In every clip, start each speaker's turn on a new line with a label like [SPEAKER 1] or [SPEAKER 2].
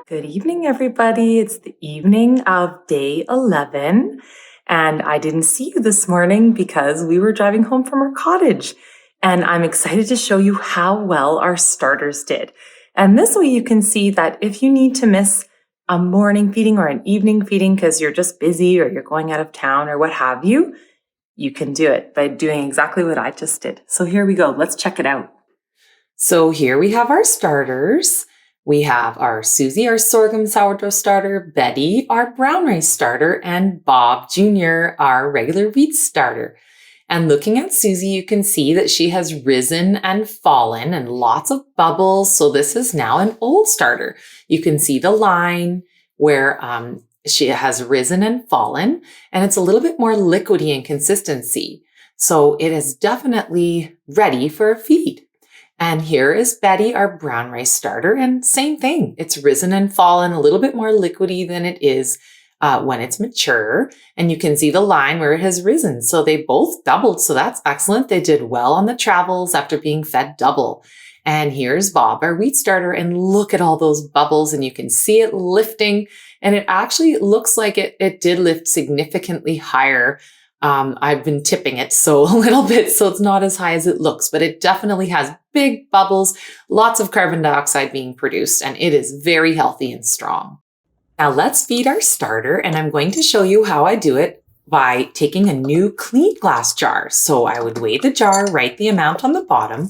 [SPEAKER 1] Good evening, everybody. It's the evening of day 11, and I didn't see you this morning because we were driving home from our cottage. And I'm excited to show you how well our starters did. And this way you can see that if you need to miss a morning feeding or an evening feeding because you're just busy or you're going out of town or what have you, you can do it by doing exactly what I just did. So here we go. Let's check it out. So here we have our starters. We have our Susie, our sorghum sourdough starter, Betty, our brown rice starter, and Bob Jr., our regular wheat starter. And looking at Susie, you can see that she has risen and fallen and lots of bubbles. So this is now an old starter. You can see the line where she has risen and fallen, and it's a little bit more liquidy in consistency. So it is definitely ready for a feed. And here is Betty, our brown rice starter, and same thing. It's risen and fallen, a little bit more liquidy than it is when it's mature. And you can see the line where it has risen. So they both doubled, so that's excellent. They did well on the travels after being fed double. And here's Bob, our wheat starter, and look at all those bubbles, and you can see it lifting. And it actually looks like it did lift significantly higher. I've been tipping it so a little bit, so it's not as high as it looks, but it definitely has big bubbles, lots of carbon dioxide being produced, and it is very healthy and strong. Now let's feed our starter, and I'm going to show you how I do it by taking a new clean glass jar. So I would weigh the jar, write the amount on the bottom,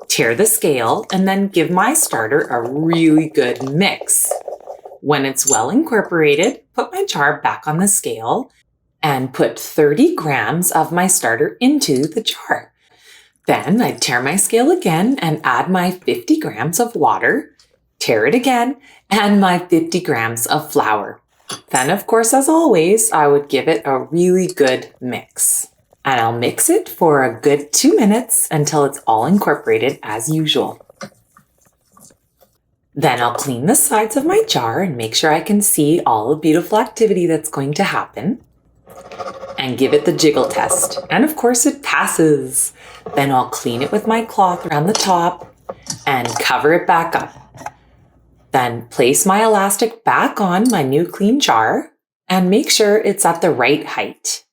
[SPEAKER 1] tear the scale, and then give my starter a really good mix. When it's well incorporated, put my jar back on the scale and put 30 grams of my starter into the jar. Then I'd tear my scale again and add my 50 grams of water, tear it again, and my 50 grams of flour. Then, of course, as always, I would give it a really good mix. And I'll mix it for a good 2 minutes until it's all incorporated as usual. Then I'll clean the sides of my jar and make sure I can see all the beautiful activity that's going to happen. And give it the jiggle test. And of course it passes. Then I'll clean it with my cloth around the top and cover it back up. Then place my elastic back on my new clean jar and make sure it's at the right height.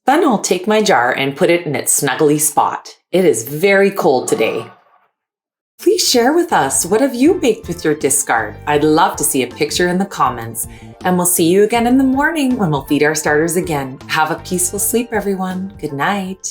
[SPEAKER 1] Then I'll take my jar and put it in its snuggly spot. It is very cold today. Please share with us, what have you baked with your discard? I'd love to see a picture in the comments. And we'll see you again in the morning when we'll feed our starters again. Have a peaceful sleep, everyone. Good night.